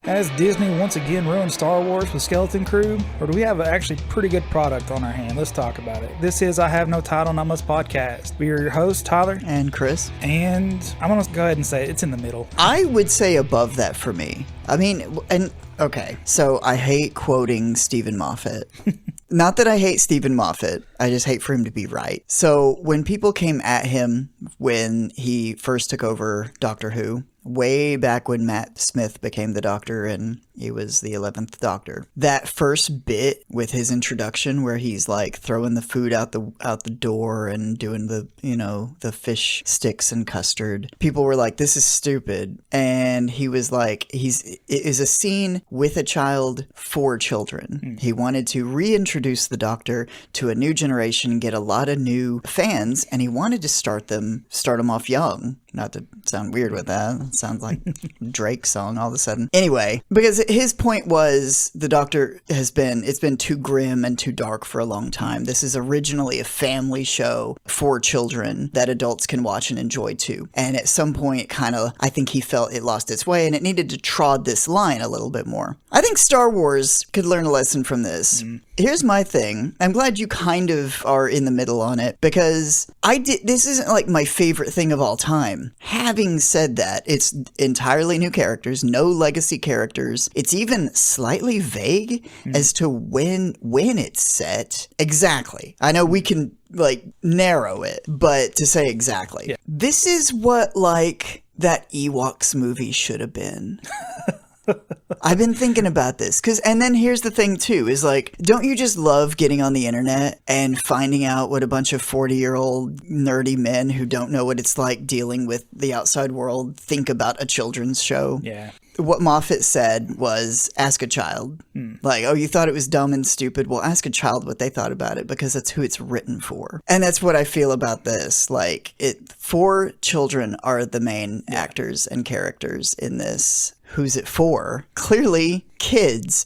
Has Disney once again ruined Star Wars with Skeleton Crew? Or do we have an actually pretty good product on our hand? Let's talk about it. This is I Have No Title, Not Much podcast. We are your hosts, Tyler. And Chris. And I'm going to go ahead and say it's in the middle. I would say above that for me. I mean, okay, so I hate quoting Stephen Moffat. Not that I hate Stephen Moffat, I just hate for him to be right. So when people came at him when he first took over Doctor Who, way back when Matt Smith became the Doctor and he was the 11th Doctor, that first bit with his introduction where he's like throwing the food out the door and doing the fish sticks and custard, people were like, this is stupid. And he was like, it is a scene with a child for children. He wanted to reintroduce the Doctor to a new generation and get a lot of new fans, and he wanted to start them off young. Not to sound weird with that. It sounds like Drake's song all of a sudden. Anyway, because his point was the Doctor it's been too grim and too dark for a long time. This is originally a family show for children that adults can watch and enjoy too. And at some point, I think he felt it lost its way and it needed to trod this line a little bit more. I think Star Wars could learn a lesson from this. Here's my thing. I'm glad you kind of are in the middle on it because this isn't like my favorite thing of all time. Having said that, it's entirely new characters, no legacy characters. It's even slightly vague as to when it's set. Exactly. I know we can narrow it, but to say exactly. Yeah. This is what that Ewoks movie should have been. I've been thinking about this and then here's the thing too, is don't you just love getting on the internet and finding out what a bunch of 40-year-old nerdy men who don't know what it's like dealing with the outside world think about a children's show? Yeah. What Moffat said was, ask a child. Oh, you thought it was dumb and stupid? Well, ask a child what they thought about it because that's who it's written for. And that's what I feel about this. For children are the main actors and characters in this. Who's it for? Clearly, kids.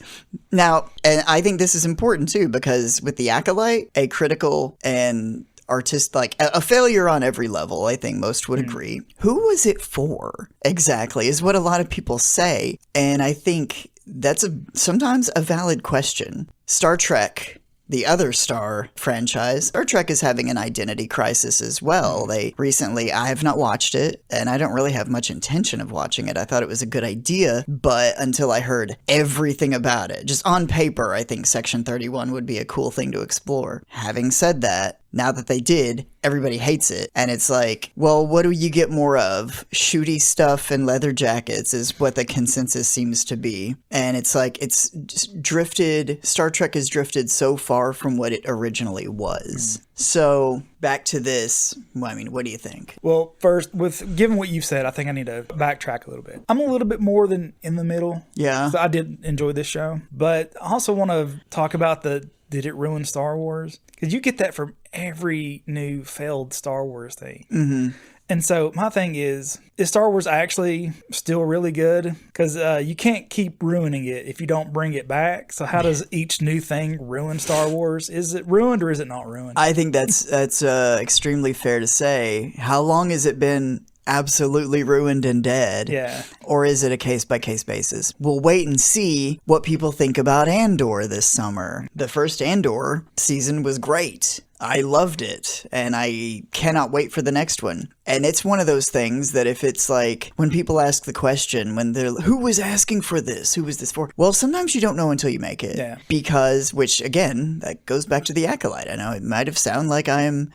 Now, and I think this is important too because with The Acolyte, a critical and artist, a failure on every level, I think most would agree. Who was it for exactly is what a lot of people say. And I think that's sometimes a valid question. Star Trek, the other Star franchise, Star Trek is having an identity crisis as well. I have not watched it, and I don't really have much intention of watching it. I thought it was a good idea, but until I heard everything about it, just on paper, I think Section 31 would be a cool thing to explore. Having said that, now that they did, everybody hates it. And it's well, what do you get more of? Shooty stuff and leather jackets is what the consensus seems to be. And it's it's just drifted, Star Trek has drifted so far from what it originally was. So back to this, what do you think? Well, first, given what you've said, I think I need to backtrack a little bit. I'm a little bit more than in the middle. Yeah. So I did enjoy this show. But I also want to talk about did it ruin Star Wars? Because you get that from every new failed Star Wars thing. Mm-hmm. And so my thing is Star Wars actually still really good? Because you can't keep ruining it if you don't bring it back. So how does each new thing ruin Star Wars? Is it ruined or is it not ruined? I think that's extremely fair to say. How long has it been absolutely ruined and dead? Yeah. Or is it a case-by-case basis? We'll wait and see what people think about Andor this summer. The first Andor season was great. I loved it, and I cannot wait for the next one. And it's one of those things that if it's when people ask the question, when they're, who was asking for this? Who was this for? Well, sometimes you don't know until you make it. Yeah. Because, which again, that goes back to The Acolyte. I know it might have sounded like I am,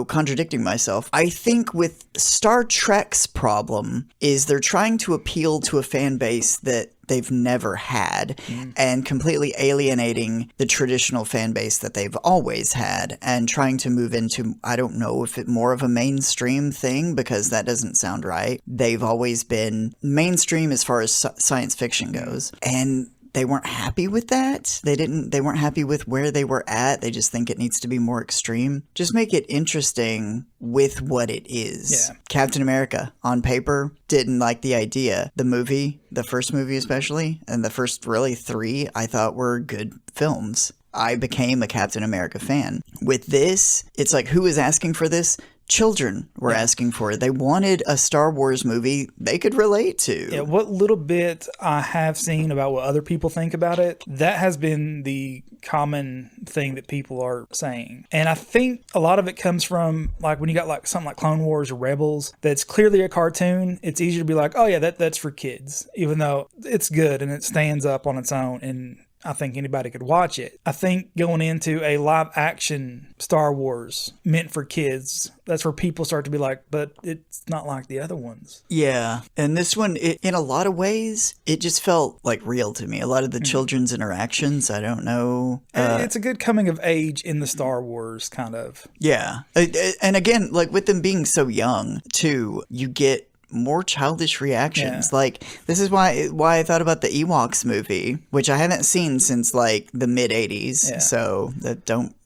contradicting myself. I think with Star Trek's problem is they're trying to appeal to a fan base that they've never had and completely alienating the traditional fan base that they've always had and trying to move into, I don't know if it more of a mainstream thing because that doesn't sound right. They've always been mainstream as far as science fiction goes. And they weren't happy with that. They weren't happy with where they were at. They just think it needs to be more extreme. Just make it interesting with what it is. Yeah. Captain America, on paper, didn't like the idea. The movie, the first movie especially, and the first really 3, I thought were good films. I became a Captain America fan. With this, it's who is asking for this? children were asking for. They wanted a Star Wars movie they could relate to. Yeah, what little bit I have seen about what other people think about it, that has been the common thing that people are saying. And I think a lot of it comes from, like, when you got like something like Clone Wars or Rebels that's clearly a cartoon, it's easier to be like, oh yeah, that's for kids, even though it's good and it stands up on its own, and I think anybody could watch it. I think going into a live action Star Wars meant for kids, that's where people start to be like, but it's not like the other ones. Yeah. And this one, in a lot of ways, it just felt like real to me. A lot of the children's interactions, I don't know. It's a good coming of age in the Star Wars, kind of. Yeah. And again, like with them being so young, too, you get more childish reactions. Yeah. Like, this is why I thought about the Ewoks movie, which I haven't seen since like the mid 80s. Yeah. So don't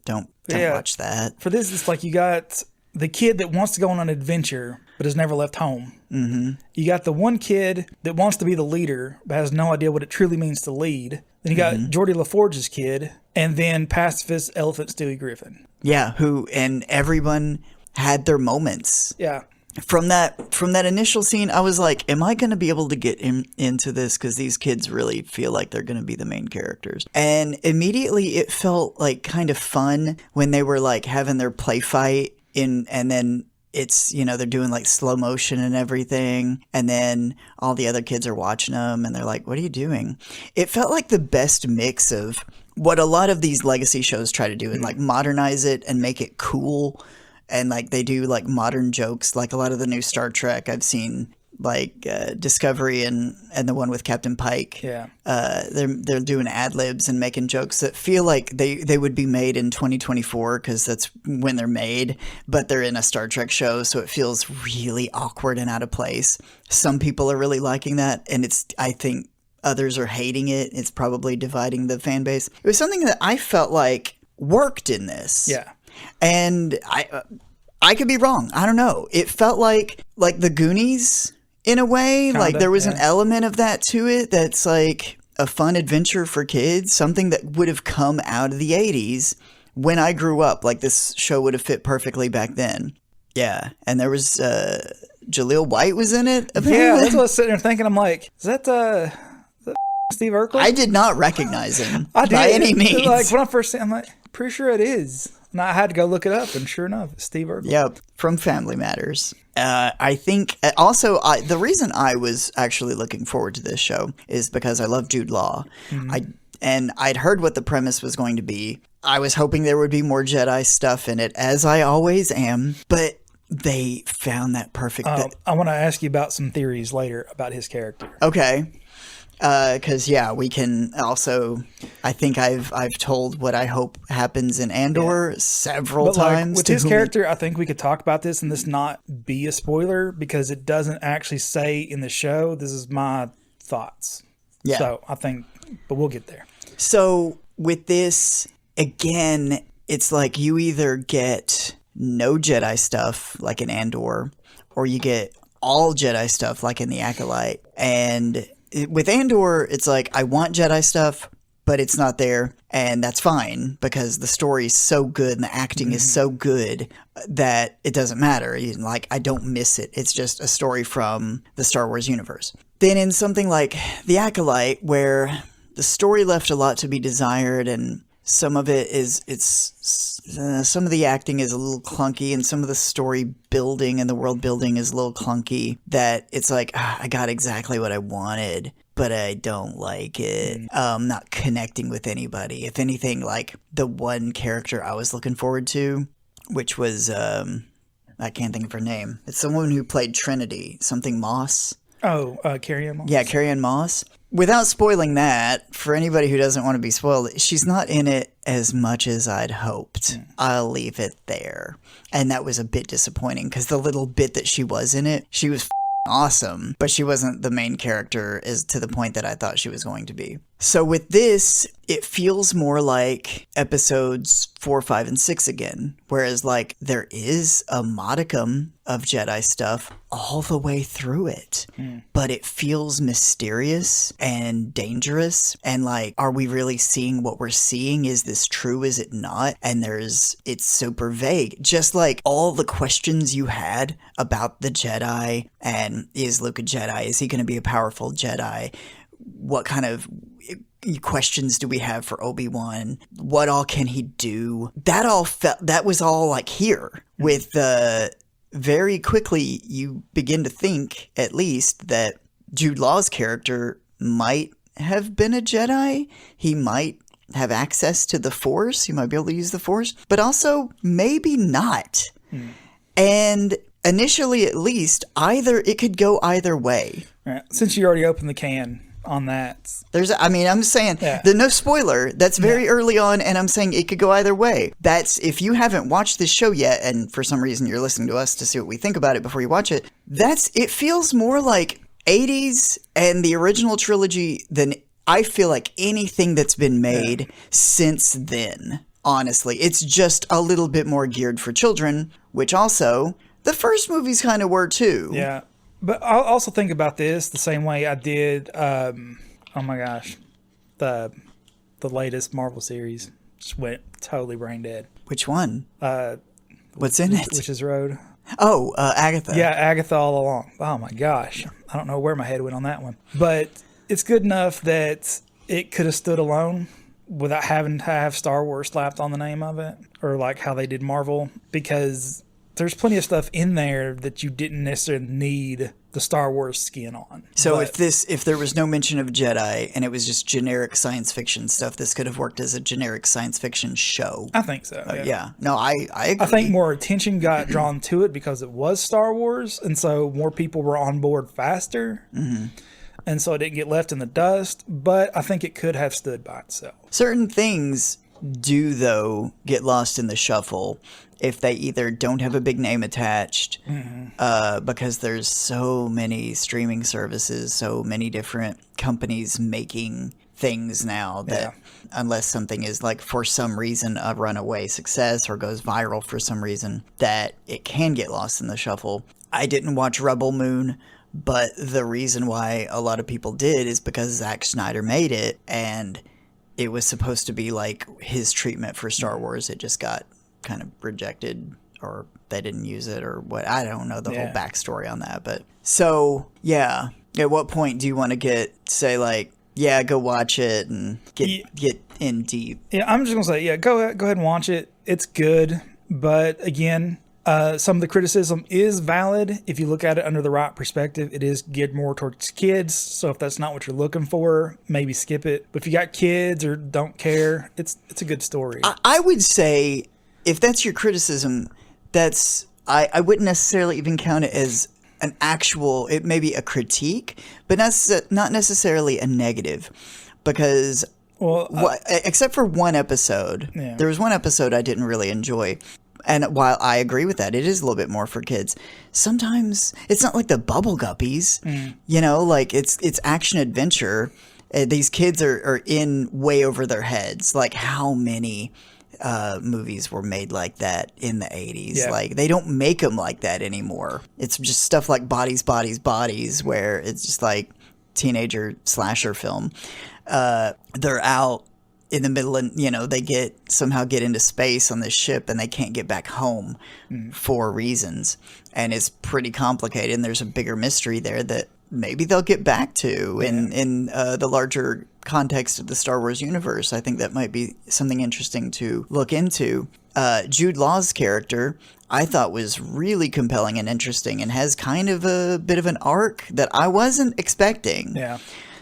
watch that. For this, it's like you got the kid that wants to go on an adventure but has never left home. Mm-hmm. You got the one kid that wants to be the leader but has no idea what it truly means to lead. Then you got Geordie LaForge's kid, and then pacifist elephant Stewie Griffin. Yeah, and everyone had their moments. Yeah. From that initial scene, I was like, am I going to be able to get into this? Because these kids really feel like they're going to be the main characters. And immediately it felt like kind of fun when they were like having their play fight and then it's, they're doing like slow motion and everything. And then all the other kids are watching them and they're like, what are you doing? It felt like the best mix of what a lot of these legacy shows try to do and like modernize it and make it cool. And like they do like modern jokes, like a lot of the new Star Trek I've seen, like Discovery and the one with Captain Pike. Yeah, they're doing ad libs and making jokes that feel like they would be made in 2024 because that's when they're made, but they're in a Star Trek show, so it feels really awkward and out of place. Some people are really liking that, and I think others are hating it. It's probably dividing the fan base. It was something that I felt like worked in this. yeah. And I could be wrong. I don't know. It felt like the Goonies in a way. Kinda, like there was an element of that to it that's like a fun adventure for kids, something that would have come out of the 80s when I grew up. Like this show would have fit perfectly back then. Yeah. And there was Jaleel White was in it, apparently. Yeah, that's what I was sitting there thinking. I'm like, is that Steve Urkel? I did not recognize him I did. by any means. Like when I first seen, I'm like, pretty sure it is. And I had to go look it up, and sure enough, it's Steve Urkel. Yep, from Family Matters. I think also the reason I was actually looking forward to this show is because I love Jude Law. Mm-hmm. I'd heard what the premise was going to be. I was hoping there would be more Jedi stuff in it, as I always am, but they found that perfect. I want to ask you about some theories later about his character. Okay. Because we can also. I think I've told what I hope happens in Andor several times. With his character, I think we could talk about this and this not be a spoiler because it doesn't actually say in the show. This is my thoughts. Yeah. So I think, but we'll get there. So with this, again, it's like you either get no Jedi stuff like in Andor, or you get all Jedi stuff like in the Acolyte, and with Andor, it's like, I want Jedi stuff, but it's not there, and that's fine, because the story is so good and the acting is so good that it doesn't matter. Like, I don't miss it. It's just a story from the Star Wars universe. Then in something like The Acolyte, where the story left a lot to be desired, and some of it is, some of the acting is a little clunky, and some of the story building and the world building is a little clunky, that it's like, I got exactly what I wanted, but I don't like it. Not connecting with anybody. If anything, like the one character I was looking forward to, which was, I can't think of her name. It's the woman who played Trinity, something Moss. Oh, Carrie-Anne Moss? Yeah, Carrie-Anne Moss. Without spoiling that, for anybody who doesn't want to be spoiled, she's not in it as much as I'd hoped. I'll leave it there. And that was a bit disappointing, because the little bit that she was in it, she was awesome, but she wasn't the main character to the point that I thought she was going to be. So with this, it feels more like episodes 4, 5, and 6 again. Whereas, like, there is a modicum of Jedi stuff all the way through it. But it feels mysterious and dangerous. And, like, are we really seeing what we're seeing? Is this true? Is it not? And it's super vague. Just like all the questions you had about the Jedi and is Luke a Jedi? Is he going to be a powerful Jedi? What kind of questions do we have for Obi-Wan? What all can he do? That was all like here with very quickly you begin to think at least that Jude Law's character might have been a Jedi. He might have access to the Force. He might be able to use the Force, but also maybe not. And initially, at least, it could go either way. Right. Since you already opened the can on that. I'm saying, no spoiler, that's very early on, and I'm saying it could go either way. That's, if you haven't watched this show yet, and for some reason you're listening to us to see what we think about it before you watch it, it feels more like 80s and the original trilogy than I feel like anything that's been made since then. Honestly, it's just a little bit more geared for children, which also, the first movies kind of were too. Yeah. But I'll also think about this the same way I did, oh my gosh, the latest Marvel series. Just went totally brain dead. Which one? What's in it? Witch's Road. Oh, Agatha. Yeah, Agatha all along. Oh my gosh. I don't know where my head went on that one. But it's good enough that it could have stood alone without having to have Star Wars slapped on the name of it, or like how they did Marvel, because there's plenty of stuff in there that you didn't necessarily need the Star Wars skin on. So if there was no mention of Jedi and it was just generic science fiction stuff, this could have worked as a generic science fiction show. I think so. Yeah. No, I agree. I think more attention got drawn to it because it was Star Wars, and so more people were on board faster. And so it didn't get left in the dust, but I think it could have stood by itself. Certain things do, though, get lost in the shuffle if they either don't have a big name attached, because there's so many streaming services, so many different companies making things now that unless something is like for some reason a runaway success or goes viral for some reason, that it can get lost in the shuffle. I didn't watch Rebel Moon, but the reason why a lot of people did is because Zack Snyder made it, and it was supposed to be like his treatment for Star Wars. It just got kind of rejected, or they didn't use it, or what. I don't know the whole backstory on that. But so, yeah. At what point do you want to say like, yeah, go watch it and get in deep? Yeah, I'm just going to say, go ahead and watch it. It's good. But again, some of the criticism is valid if you look at it under the right perspective. It is geared more towards kids, so if that's not what you're looking for, maybe skip it. But if you got kids or don't care, it's a good story. I would say if that's your criticism, I wouldn't necessarily even count it as an actual, it may be a critique, but not necessarily a negative, because except for one episode, there was one episode I didn't really enjoy. And while I agree with that, it is a little bit more for kids. Sometimes it's not like the Bubble Guppies, like it's action adventure. These kids are in way over their heads. Like how many movies were made like that in the 80s? Yeah. Like they don't make them like that anymore. It's just stuff like Bodies, Bodies, Bodies, where it's just like teenager slasher film. They're out in the middle, and they somehow get into space on this ship, and they can't get back home for reasons, and it's pretty complicated. And there's a bigger mystery there that maybe they'll get back to in the larger context of the Star Wars universe. I think that might be something interesting to look into. Jude Law's character, I thought, was really compelling and interesting, and has kind of a bit of an arc that I wasn't expecting. Yeah.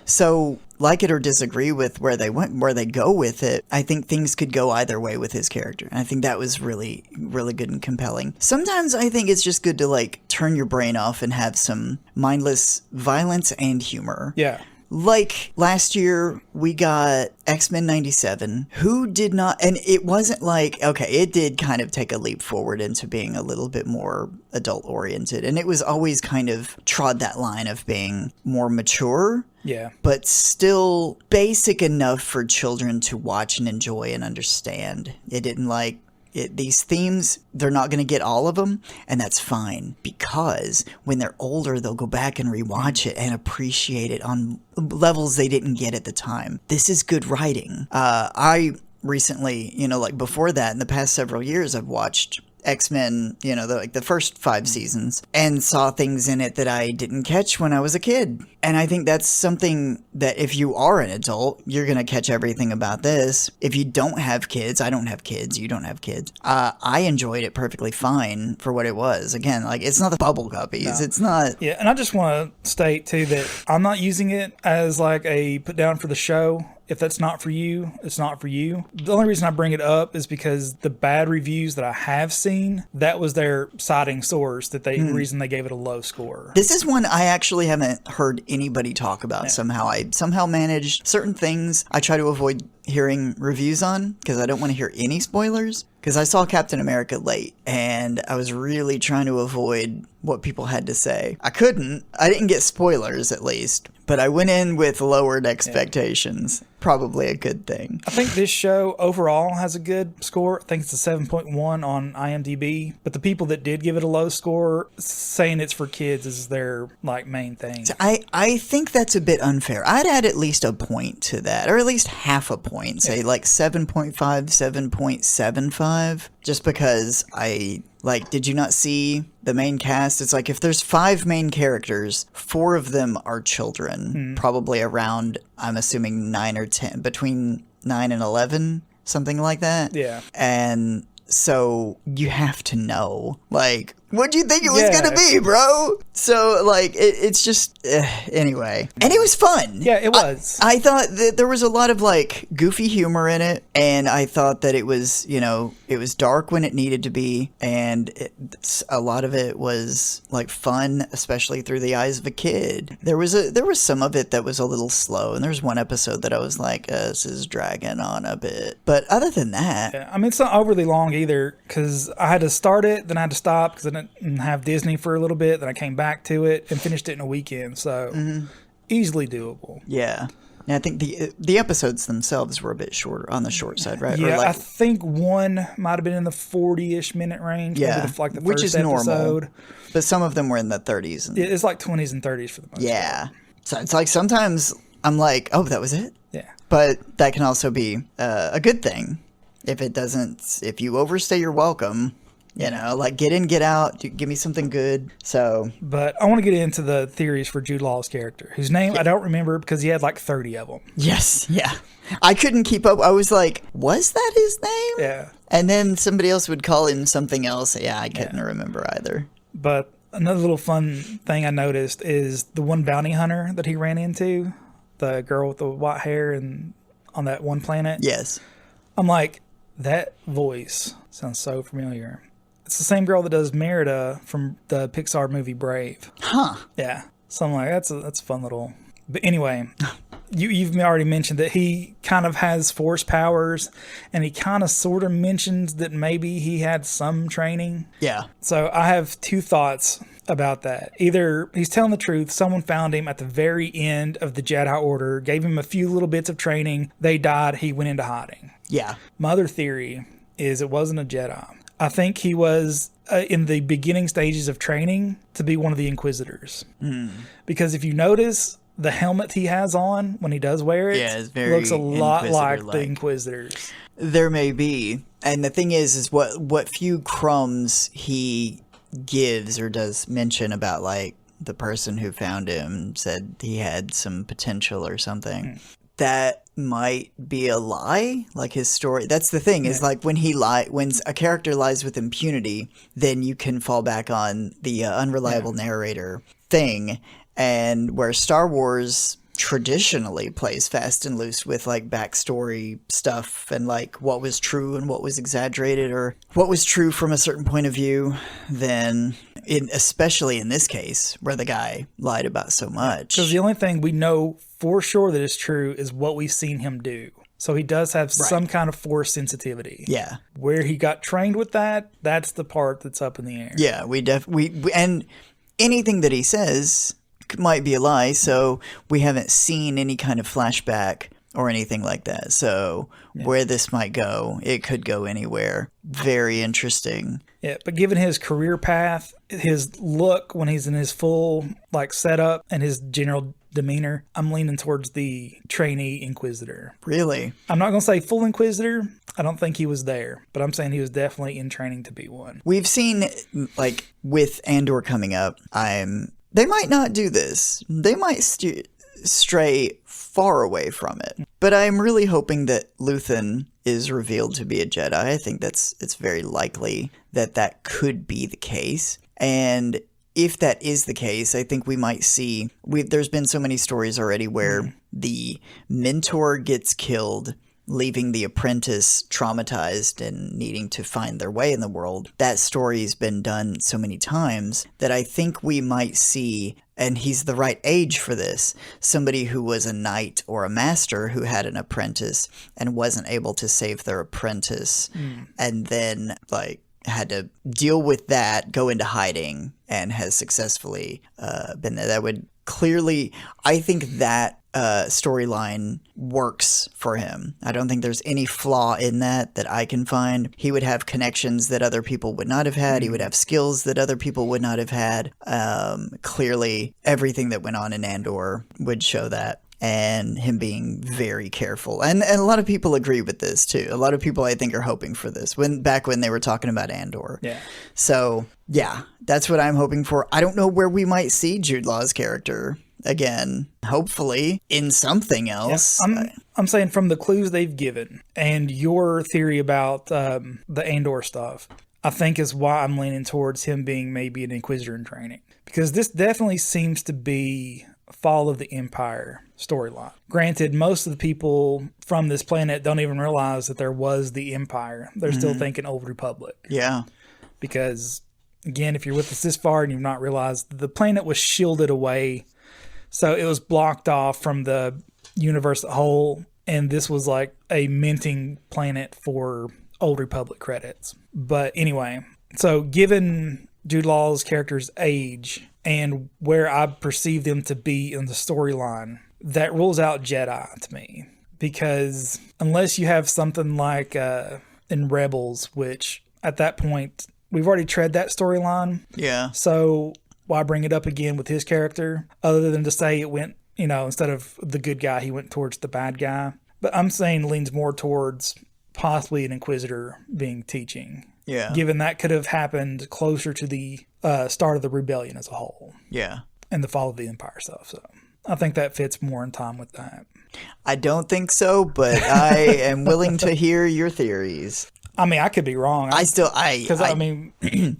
So, like it or disagree with where they go with it, I think things could go either way with his character. And I think that was really, really good and compelling. Sometimes I think it's just good to like turn your brain off and have some mindless violence and humor. Yeah. Like last year, we got X-Men 97, who did not, and it wasn't like, okay, it did kind of take a leap forward into being a little bit more adult oriented, and it was always kind of trod that line of being more mature. Yeah. But still basic enough for children to watch and enjoy and understand. It didn't like these themes, they're not going to get all of them, and that's fine, because when they're older, they'll go back and rewatch it and appreciate it on levels they didn't get at the time. This is good writing. I recently, like before that, in the past several years, I've watched X-Men, the first 5 seasons, and saw things in it that I didn't catch when I was a kid. And I think that's something that if you are an adult, you're going to catch everything about this. If you don't have kids, I don't have kids, you don't have kids, I enjoyed it perfectly fine for what it was. Again, like, it's not the bubble guppies. No. It's not. Yeah, and I just want to state, too, that I'm not using it as like a put down for the show. If that's not for you, it's not for you. The only reason I bring it up is because the bad reviews that I have seen, that was their citing source, that the reason they gave it a low score. This is one I actually haven't heard anybody talk about. Somehow I managed certain things I try to avoid hearing reviews on, because I don't want to hear any spoilers, because I saw Captain America late and I was really trying to avoid what people had to say. I didn't get spoilers, at least, but I went in with lowered expectations. Yeah. Probably a good thing. I think this show overall has a good score. I think it's a 7.1 on IMDb, but the people that did give it a low score, saying it's for kids is their like main thing. So I think that's a bit unfair. I'd add at least a point to that, or at least half a point, say like 7.5, 7.75, just because did you not see the main cast? It's like, if there's 5 main characters, 4 of them are children, probably around, I'm assuming 9 or 10, between 9 and 11, something like that. Yeah. And so you have to know, like, what do you think it was going to be, bro? So, like, it's just, anyway. And it was fun. Yeah, it was. I thought that there was a lot of, like, goofy humor in it, and I thought that it was, it was dark when it needed to be, and a lot of it was, like, fun, especially through the eyes of a kid. There was some of it that was a little slow, and there was one episode that I was like, this is dragging on a bit. But other than that... Yeah, I mean, it's not overly long either, because I had to start it, then I had to stop, because I didn't have Disney for a little bit, then I came back to it and finished it in a weekend, so easily doable. Yeah. And I think the episodes themselves were a bit shorter, on the short side, right? Yeah, I think one might have been in the 40-ish minute range. Yeah, like the which first is normal. episode. But some of them were in the 30s. Yeah, it's like 20s and 30s for the most part. Yeah. So it's like sometimes I'm like, oh, that was it? Yeah. But that can also be a good thing if you overstay your welcome. Like, get in, get out, give me something good. So, but I want to get into the theories for Jude Law's character, whose name I don't remember because he had like 30 of them. Yes, yeah. I couldn't keep up. I was like, was that his name? Yeah. And then somebody else would call him something else. Yeah, I couldn't remember either. But another little fun thing I noticed is the one bounty hunter that he ran into, the girl with the white hair and on that one planet. Yes. I'm like, that voice sounds so familiar. It's the same girl that does Merida from the Pixar movie Brave. Huh. Yeah. So I'm like, that's a fun little... But anyway, you've already mentioned that he kind of has force powers, and he kind of sort of mentions that maybe he had some training. Yeah. So I have 2 thoughts about that. Either he's telling the truth, someone found him at the very end of the Jedi Order, gave him a few little bits of training, they died, he went into hiding. Yeah. My other theory is it wasn't a Jedi. I think he was in the beginning stages of training to be one of the Inquisitors. Because if you notice, the helmet he has on when he does wear it looks a lot like the Inquisitors. There may be. And the thing is what few crumbs he gives or does mention about, like, the person who found him said he had some potential or something. That might be a lie, like his story. That's the thing, is like when a character lies with impunity, then you can fall back on the unreliable narrator thing. And where Star Wars traditionally plays fast and loose with, like, backstory stuff and, like, what was true and what was exaggerated or what was true from a certain point of view, then especially in this case where the guy lied about so much. Because the only thing we know for sure that is true is what we've seen him do. So he does have some kind of force sensitivity. Yeah. Where he got trained with that, that's the part that's up in the air. Yeah, we and anything that he says might be a lie, so we haven't seen any kind of flashback or anything like that. So where this might go, it could go anywhere. Very interesting. Yeah, but given his career path, his look when he's in his full like setup and his general demeanor, I'm leaning towards the trainee Inquisitor. Really? I'm not going to say full Inquisitor. I don't think he was there, but I'm saying he was definitely in training to be one. We've seen, like, with Andor coming up, they might not do this. They might stray far away from it. But I'm really hoping that Luthen is revealed to be a Jedi. I think it's very likely that could be the case. And if that is the case, I think we might see... There's been so many stories already where the mentor gets killed, leaving the apprentice traumatized and needing to find their way in the world. That story's been done so many times that I think we might see, and he's the right age for this, somebody who was a knight or a master who had an apprentice and wasn't able to save their apprentice, and then, like, had to deal with that, go into hiding, and has successfully been there. That would clearly... I think that storyline works for him. I don't think there's any flaw in that I can find. He would have connections that other people would not have had. He would have skills that other people would not have had. Clearly, everything that went on in Andor would show that. And him being very careful. And a lot of people agree with this, too. A lot of people, I think, are hoping for this, back when they were talking about Andor. Yeah. So, yeah, that's what I'm hoping for. I don't know where we might see Jude Law's character again. Hopefully, in something else. Yeah, I'm saying from the clues they've given and your theory about the Andor stuff, I think is why I'm leaning towards him being maybe an Inquisitor in training. Because this definitely seems to be Fall of the Empire storyline. Granted, most of the people from this planet don't even realize that there was the Empire. They're still thinking Old Republic. Yeah. Because, again, if you're with us this far and you've not realized, the planet was shielded away. So it was blocked off from the universe as a whole. And this was like a minting planet for Old Republic credits. But anyway, so given Jude Law's character's age and where I perceive them to be in the storyline, that rules out Jedi to me. Because unless you have something like in Rebels, which at that point, we've already tread that storyline. Yeah. So why bring it up again with his character? Other than to say it went, instead of the good guy, he went towards the bad guy. But I'm saying leans more towards possibly an Inquisitor being teaching. Yeah. Given that could have happened closer to the start of the rebellion as a whole. Yeah. And the fall of the Empire stuff. So I think that fits more in time with that. I don't think so, but I am willing to hear your theories. I mean, I could be wrong. Because, I mean,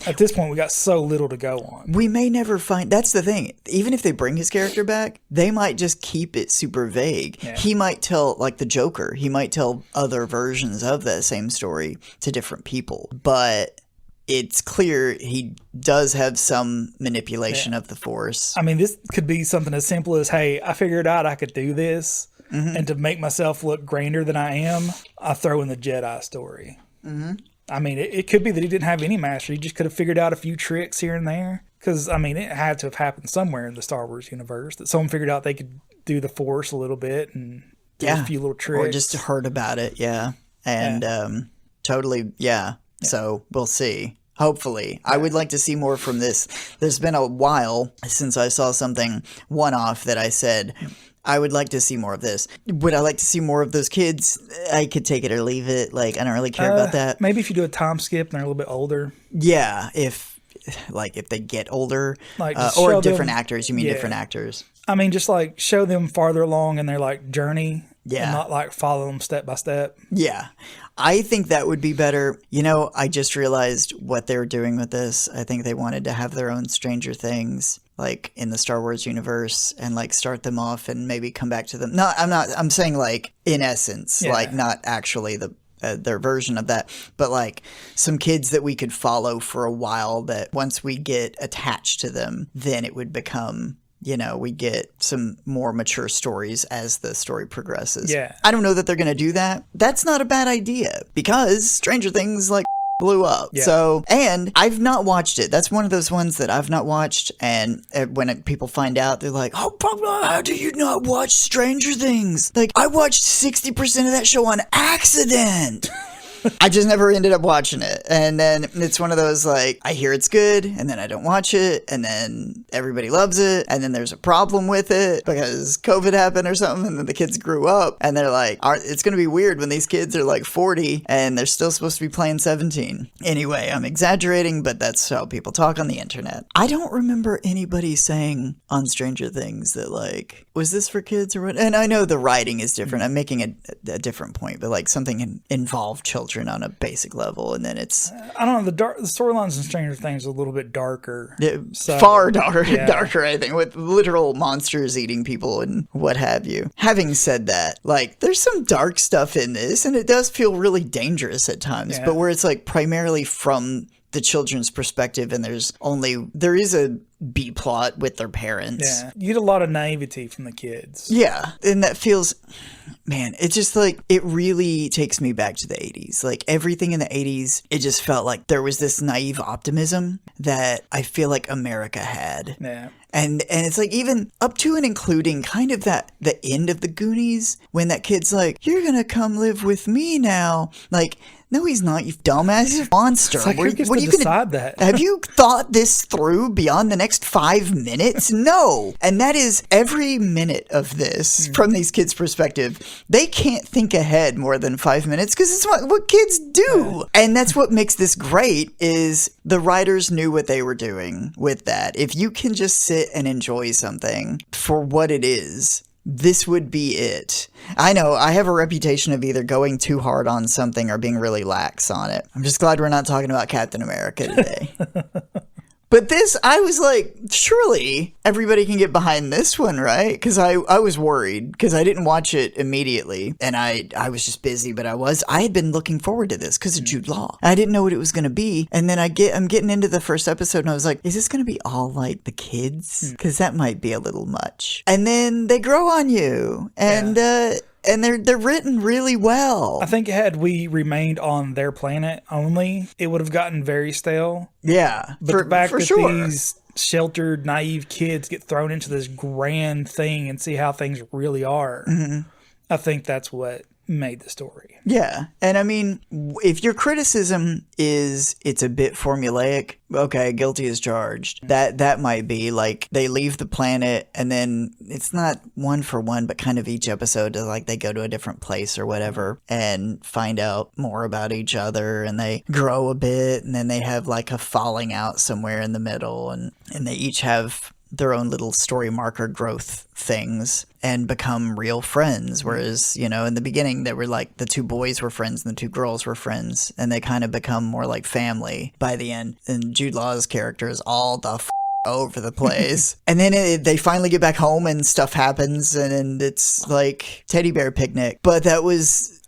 at this point, we got so little to go on. We may never find... That's the thing. Even if they bring his character back, they might just keep it super vague. Yeah. He might tell, like the Joker, he might tell other versions of that same story to different people. But it's clear he does have some manipulation of the Force. I mean, this could be something as simple as, hey, I figured out I could do this. And to make myself look grander than I am, I throw in the Jedi story. I mean, it could be that he didn't have any mastery. He just could have figured out a few tricks here and there. Because, I mean, it had to have happened somewhere in the Star Wars universe that someone figured out they could do the Force a little bit and do a few little tricks. Or just heard about it, And totally, So we'll see. Hopefully. I would like to see more from this. There's been a while since I saw something one-off that I said... I would like to see more of this. Would I like to see more of those kids? I could take it or leave it. Like, I don't really care about that. Maybe if you do a time skip and they're a little bit older. Yeah, if they get older. Like, or different actors. You mean different actors. I mean, just like show them farther along in their like journey. Yeah. And not like follow them step by step. Yeah. I think that would be better. I just realized what they were doing with this. I think they wanted to have their own Stranger Things, like in the Star Wars universe, and like start them off and maybe come back to them. No, I'm saying like in essence, like not actually their version of that, but like some kids that we could follow for a while that once we get attached to them, then it would become we get some more mature stories as the story progresses. Yeah. I don't know that they're going to do that. That's not a bad idea because Stranger Things, like, blew up. Yeah. So, and I've not watched it. That's one of those ones that I've not watched. And when people find out, they're like, oh, how do you not watch Stranger Things? Like, I watched 60% of that show on accident. I just never ended up watching it. And then it's one of those, like, I hear it's good, and then I don't watch it, and then everybody loves it, and then there's a problem with it because COVID happened or something, and then the kids grew up, and they're like, it's going to be weird when these kids are like 40, and they're still supposed to be playing 17. Anyway, I'm exaggerating, but that's how people talk on the internet. I don't remember anybody saying on Stranger Things that, like, was this for kids or what? And I know the writing is different. I'm making a different point, but, like, something involved children on a basic level, and then it's I don't know, the storylines in Stranger Things are a little bit darker. Far darker, I think, with literal monsters eating people and what have you. Having said that, like, there's some dark stuff in this, and it does feel really dangerous at times, but where it's like primarily from the children's perspective, and there is a B plot with their parents. Yeah, you get a lot of naivety from the kids. Yeah, and that feels, man, it's just like, it really takes me back to the 80s. Like, everything in the 80s, it just felt like there was this naive optimism that I feel like America had. Yeah. And it's like, even up to and including kind of the end of the Goonies, when that kid's like, you're gonna come live with me now. Like, no, he's not, you dumbass. He's a monster. It's like, who gets to decide that? Have you thought this through beyond the next 5 minutes? No. And that is every minute of this from these kids' perspective. They can't think ahead more than 5 minutes because it's what kids do. And that's what makes this great, is the writers knew what they were doing with that. If you can just sit and enjoy something for what it is, this would be it. I know I have a reputation of either going too hard on something or being really lax on it. I'm just glad we're not talking about Captain America today. But this, I was like, surely everybody can get behind this one, right? Because I was worried because I didn't watch it immediately, and I was just busy. But I had been looking forward to this because of Jude Law. I didn't know what it was going to be, and then I'm getting into the first episode, and I was like, is this going to be all like the kids? Because that might be a little much. And then they grow on you, and they're written really well. I think had we remained on their planet only, it would have gotten very stale. Yeah, but the fact that these sheltered, naive kids get thrown into this grand thing and see how things really are, I think that's what made the story. Yeah. And I mean, if your criticism is it's a bit formulaic, okay, guilty as charged. That might be like they leave the planet and then it's not one for one, but kind of each episode is like they go to a different place or whatever and find out more about each other, and they grow a bit, and then they have like a falling out somewhere in the middle, and they each have their own little story marker growth things and become real friends. Whereas, in the beginning, they were like the two boys were friends and the two girls were friends, and they kind of become more like family by the end. And Jude Law's character is all the over the place. And then they finally get back home and stuff happens, and it's like teddy bear picnic. But that was,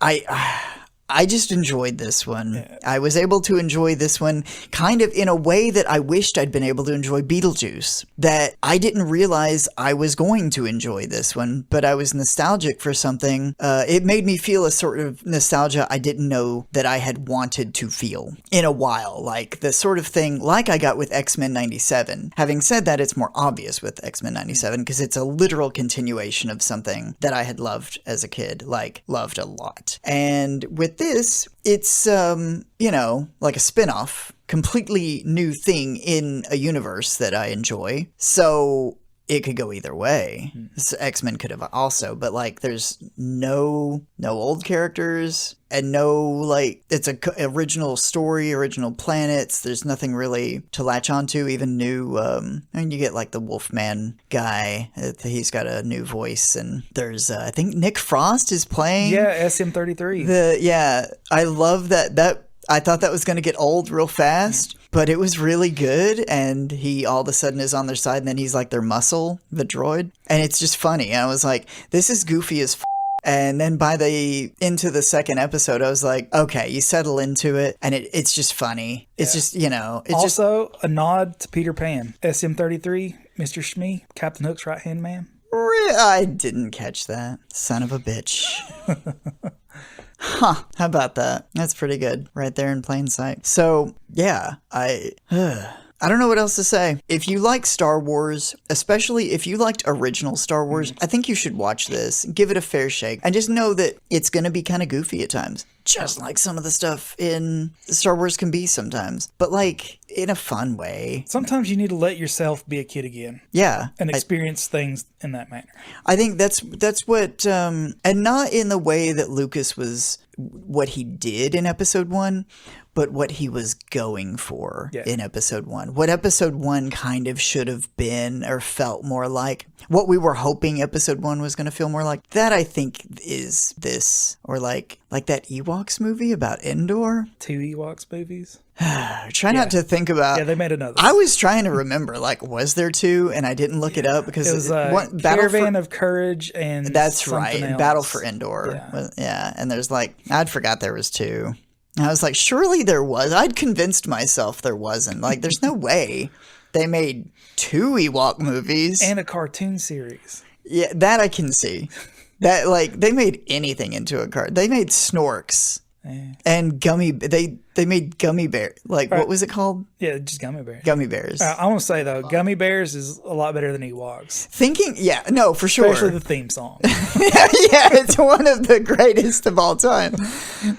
I just enjoyed this one. Yeah. I was able to enjoy this one kind of in a way that I wished I'd been able to enjoy Beetlejuice. That I didn't realize I was going to enjoy this one, but I was nostalgic for something. It made me feel a sort of nostalgia I didn't know that I had wanted to feel in a while. Like the sort of thing like I got with X-Men 97. Having said that, it's more obvious with X-Men 97 because it's a literal continuation of something that I had loved as a kid, like loved a lot. And with this, it's, like a spin-off, completely new thing in a universe that I enjoy. So it could go either way. So X-Men could have also, but like there's no old characters and no like it's a original story, original planets. There's nothing really to latch onto, even new. You get like the Wolfman guy. He's got a new voice, and there's I think Nick Frost is playing. Yeah, SM33. I love that. I thought that was going to get old real fast, but it was really good, and he all of a sudden is on their side, and then he's like their muscle, the droid, and it's just funny. I was like, this is goofy as and then into the second episode, I was like, okay, you settle into it, and it's just funny. It's just, it's also a nod to Peter Pan. SM33 Mr. Shmee, Captain Hook's right-hand man. I didn't catch that. Son of a bitch. Huh, how about that? That's pretty good. Right there in plain sight. So, yeah, I don't know what else to say. If you like Star Wars, especially if you liked original Star Wars, I think you should watch this. Give it a fair shake. And just know that it's going to be kind of goofy at times. Just like some of the stuff in Star Wars can be sometimes. But like, in a fun way. Sometimes you need to let yourself be a kid again. Yeah. And experience things in that manner. I think that's what, and not in the way that Lucas was, what he did in episode 1, but what he was going for in episode 1. What episode 1 kind of should have been or felt more like. What we were hoping episode 1 was going to feel more like. That, I think, is this. Or like that Ewoks movie about Endor. 2 Ewoks movies. Try not to think about. Yeah, they made another. I was trying to remember, like, was there 2? And I didn't look it up because it was Caravan of Courage and that's right, else. Battle for Endor. Yeah, and there's like, I'd forgot there was 2. I was like, surely there was. I'd convinced myself there wasn't. Like, there's no way they made 2 Ewok movies and a cartoon series. Yeah, that I can see. That like they made anything into a card. They made Snorks. And they made gummy bear. Like, what was it called? Yeah, just gummy bears. Gummy bears. I want to say, though, gummy bears is a lot better than Ewoks. For sure. Especially the theme song. Yeah, it's one of the greatest of all time.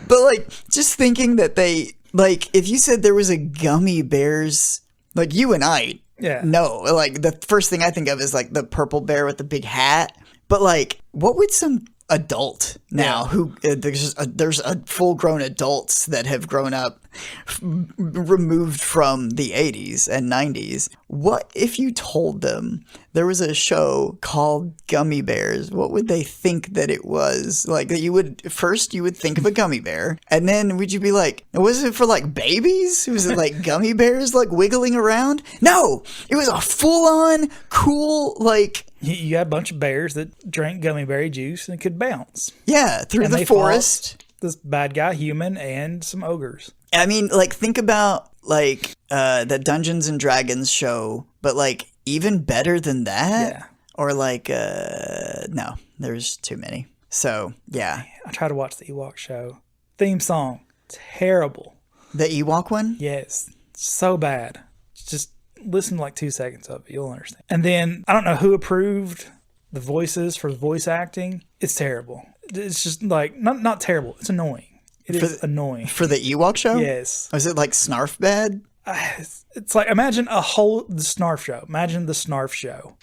But, like, just thinking that they, like, if you said there was a gummy bears, like, you and I know. Like, the first thing I think of is, like, the purple bear with the big hat. But, like, what would some adult now who there's a full-grown adults that have grown up removed from the 80s and 90s. What if you told them there was a show called Gummy Bears? What would they think that it was? Like, you would think of a gummy bear, and then would you be like, was it for like babies? Was it like gummy bears like wiggling around? No, it was a full-on cool, like, you had a bunch of bears that drank gummy berry juice and could bounce. Yeah, through the forest. This bad guy human and some ogres. I mean, like, think about, like, the Dungeons and Dragons show, but, like, even better than that? Yeah. Or, like, no, there's too many. So, yeah. I tried to watch the Ewok show. Theme song, terrible. The Ewok one? Yes. So bad. Just listen to like 2 seconds of it. You'll understand. And then, I don't know who approved the voices for voice acting. It's terrible. It's just like, not terrible. It's annoying. It is annoying. For the Ewok show? Yes. Was it like Snarf bad? It's like, imagine the Snarf show. Imagine the Snarf show.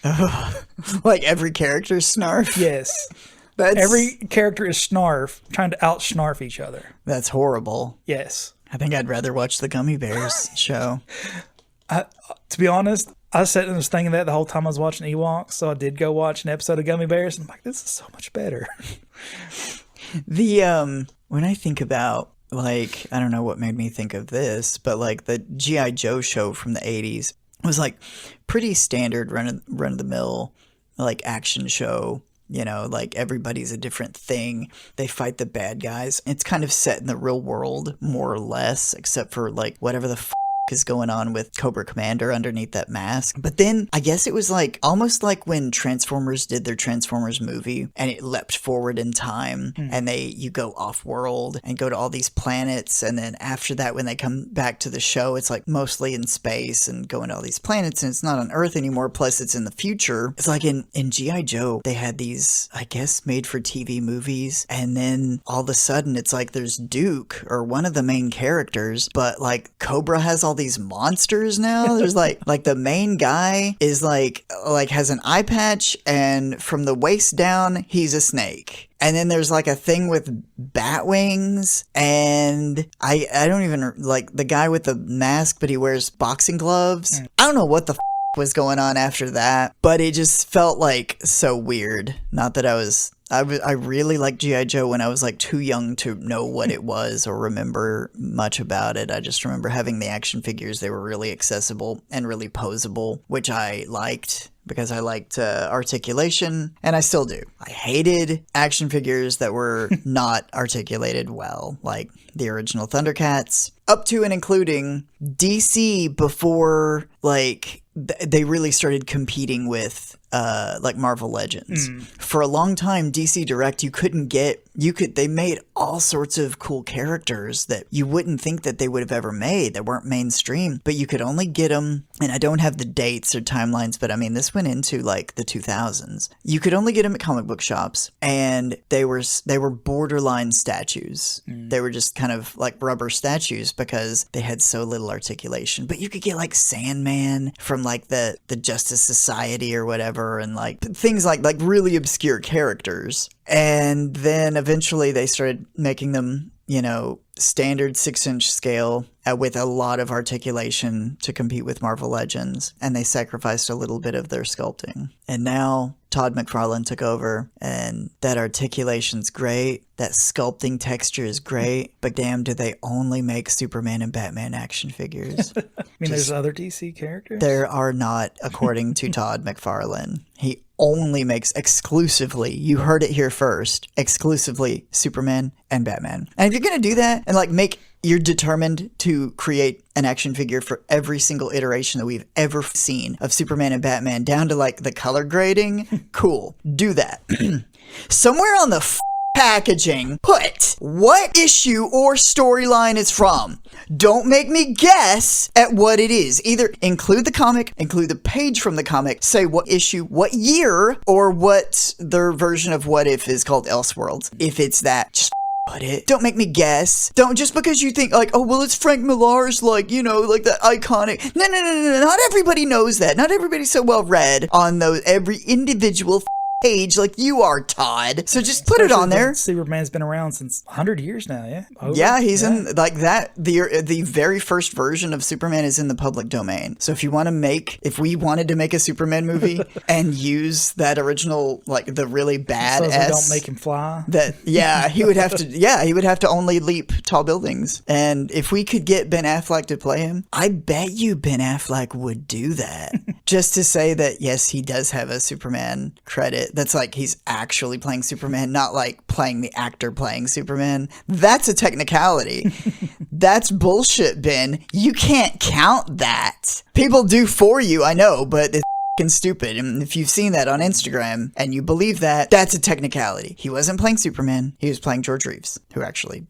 Like every character's Snarf? Yes. Every character is Snarf trying to out-Snarf each other. That's horrible. Yes. I think I'd rather watch the Gummy Bears show. To be honest, I sat and was thinking that the whole time I was watching Ewoks, so I did go watch an episode of Gummy Bears, and I'm like, this is so much better. When I think about, like, I don't know what made me think of this, but like the G.I. Joe show from the 80s was like pretty standard run-of-the-mill, like, action show. You know, like, everybody's a different thing. They fight the bad guys. It's kind of set in the real world, more or less, except for, like, whatever the is going on with Cobra Commander underneath that mask. But then I guess it was like almost like when Transformers did their Transformers movie and it leapt forward in time and you go off world and go to all these planets, and then after that when they come back to the show it's like mostly in space and going to all these planets and it's not on Earth anymore, plus it's in the future. It's like in G.I. Joe they had these, I guess, made for TV movies, and then all of a sudden it's like there's Duke, or one of the main characters, but like Cobra has all these monsters now. There's like the main guy is like has an eye patch, and from the waist down he's a snake. And then there's like a thing with bat wings, and I don't even like the guy with the mask, but he wears boxing gloves. I don't know what the was going on after that, but it just felt like so weird. Not that I really liked G.I. Joe when I was like too young to know what it was or remember much about it. I just remember having the action figures. They were really accessible and really posable, which I liked. because I liked articulation, and I still do. I hated action figures that were not articulated well, like the original Thundercats, up to and including DC before, like, they really started competing with like Marvel Legends. For a long time, DC Direct, they made all sorts of cool characters that you wouldn't think that they would have ever made, that weren't mainstream, but you could only get them, and I don't have the dates or timelines, but I mean, this went into like the 2000s. You could only get them at comic book shops, and they were borderline statues. They were just kind of like rubber statues because they had so little articulation. But you could get like Sandman from like the Justice Society or whatever, and like things like really obscure characters. And then eventually they started making them, you know, standard 6-inch scale with a lot of articulation to compete with Marvel Legends, and they sacrificed a little bit of their sculpting. And now Todd McFarlane took over, and that articulation's great, that sculpting texture is great, but damn, do they only make Superman and Batman action figures. I mean, there's other DC characters? There are not, according to Todd McFarlane. He only makes exclusively, you heard it here first, exclusively Superman and Batman. And if you're going to do that and like you're determined to create an action figure for every single iteration that we've ever seen of Superman and Batman down to like the color grading, cool, do that. Somewhere on the packaging, put what issue or storyline it's from. Don't make me guess at what it is. Either include the comic, include the page from the comic, say what issue, what year, or what their version of What If is called Elseworlds. If it's that, just put it. Don't make me guess. Don't, just because you think like, oh, well, it's Frank Millar's, like, you know, like the iconic. No. Not everybody knows that. Not everybody's so well read on those, every individual page like you are, Todd. So just put it on there. Superman's been around since 100 years now, yeah? Yeah, he's in, like, that, the very first version of Superman is in the public domain. So if we wanted to make a Superman movie and use that original, like, the really bad so we don't make him fly? He would have to only leap tall buildings. And if we could get Ben Affleck to play him, I bet you Ben Affleck would do that. Just to say that, yes, he does have a Superman credit. That's like he's actually playing Superman, not like playing the actor playing Superman. That's a technicality. That's bullshit, Ben. You can't count that. People do for you, I know, but it's fucking stupid. And if you've seen that on Instagram and you believe that, that's a technicality. He wasn't playing Superman. He was playing George Reeves, who actually...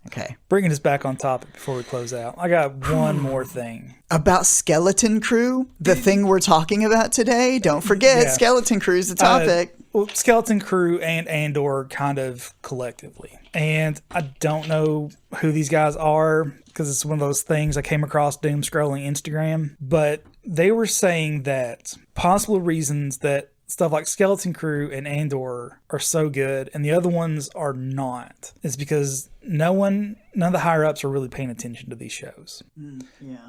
okay. Bringing us back on topic before we close out, I got one more thing. About Skeleton Crew, the thing we're talking about today. Don't forget, Skeleton Crew is the topic. Well, Skeleton Crew and Andor kind of collectively. And I don't know who these guys are because it's one of those things I came across doom scrolling Instagram. But they were saying that possible reasons that stuff like Skeleton Crew and Andor are so good and the other ones are not is because none of the higher ups are really paying attention to these shows.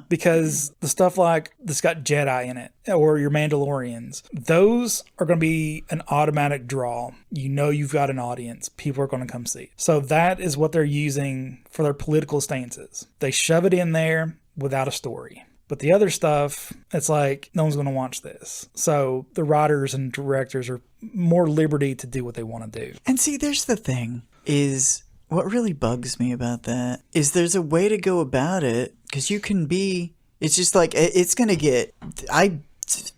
Because the stuff like that's got Jedi in it or your Mandalorians, those are going to be an automatic draw. You know you've got an audience. People are going to come see it. So that is what they're using for their political stances. They shove it in there without a story. But the other stuff, it's like, no one's going to watch this. So the writers and directors are more liberty to do what they want to do. And see, there's the thing, is what really bugs me about that is there's a way to go about it, because you can be, it's just like, it's going to get, I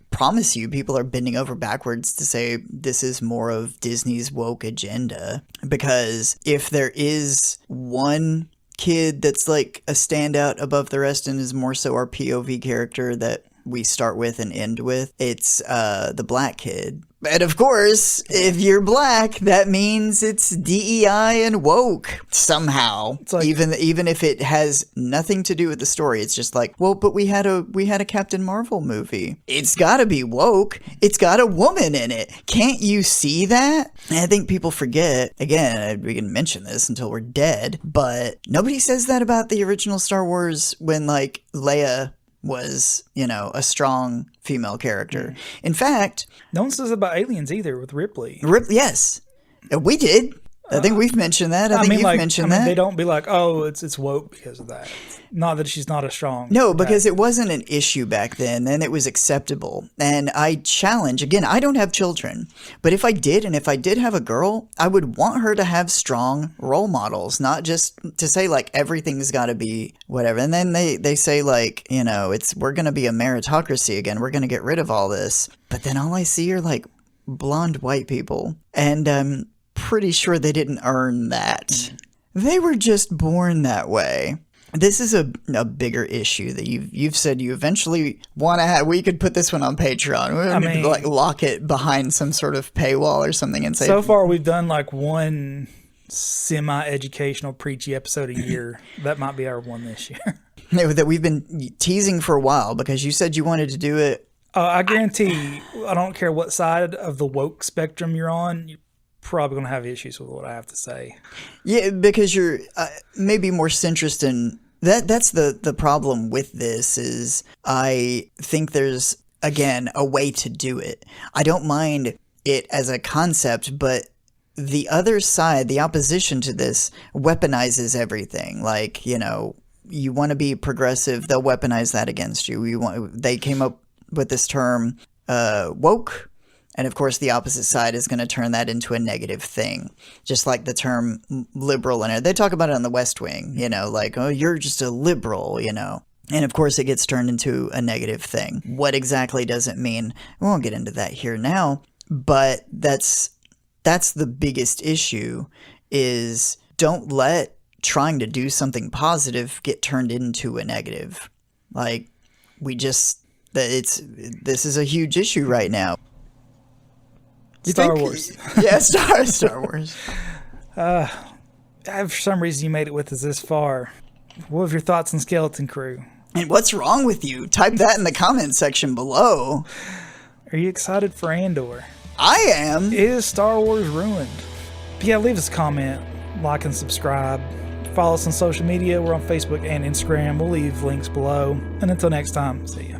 promise you, people are bending over backwards to say this is more of Disney's woke agenda. Because if there is one kid that's like a standout above the rest and is more so our POV character that we start with and end with, it's the black kid. And of course, if you're black, that means it's DEI and woke somehow. It's like, even if it has nothing to do with the story, it's just like, well, but we had a Captain Marvel movie. It's got to be woke. It's got a woman in it. Can't you see that? And I think people forget. Again, we can mention this until we're dead, but nobody says that about the original Star Wars when like Leia was, a strong female character. In fact, no one says about Aliens either with Ripley. Yes, we did. I think we've mentioned that. I think you've mentioned that. They don't be like, oh, it's woke because of that. Not that she's not as strong. No, because it wasn't an issue back then, and it was acceptable. And I challenge, again, I don't have children, but if I did, and if I did have a girl, I would want her to have strong role models, not just to say, like, everything's got to be whatever. And then they say, like, you know, we're going to be a meritocracy again. We're going to get rid of all this. But then all I see are, like, blonde white people. And I'm pretty sure they didn't earn that. They were just born that way. This is a bigger issue that you've said you eventually want to have. We could put this one on Patreon. We like lock it behind some sort of paywall or something and say. So far, we've done like one semi-educational preachy episode a year. That might be our one this year. That we've been teasing for a while because you said you wanted to do it. I guarantee. I don't care what side of the woke spectrum you're on. You're probably going to have issues with what I have to say. Yeah, because you're maybe more centrist in that. That's the problem with this is I think there's, again, a way to do it. I don't mind it as a concept, but the other side, the opposition to this, weaponizes everything. Like, you know, you want to be progressive, they'll weaponize that against you. They came up with this term, woke. And of course, the opposite side is going to turn that into a negative thing, just like the term liberal. And they talk about it on the West Wing, you know, like, oh, you're just a liberal, you know. And of course, it gets turned into a negative thing. What exactly does it mean? We won't get into that here now. But that's the biggest issue is don't let trying to do something positive get turned into a negative. Like, this is a huge issue right now. Star Wars. Yeah, Star Wars. For some reason, you made it with us this far. What are your thoughts on Skeleton Crew? And what's wrong with you? Type that in the comment section below. Are you excited for Andor? I am. Is Star Wars ruined? Yeah, leave us a comment, like and subscribe. Follow us on social media. We're on Facebook and Instagram. We'll leave links below. And until next time, see ya.